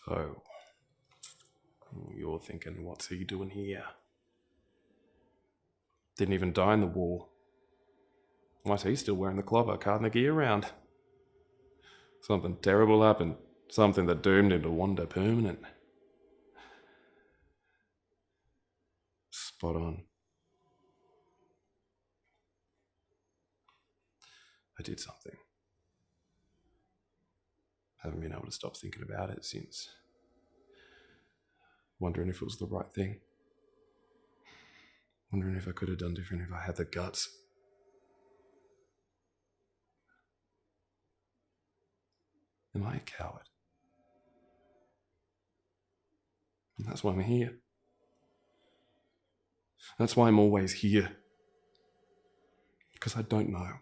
So, you're thinking, what's he doing here? Didn't even die in the war. Why's he still wearing the clobber, carting the gear around? Something terrible happened. Something that doomed him to wander permanent. Spot on. I did something. Haven't been able to stop thinking about it since. Wondering if it was the right thing. Wondering if I could have done different if I had the guts. Am I a coward? And that's why I'm here. That's why I'm always here. Because I don't know.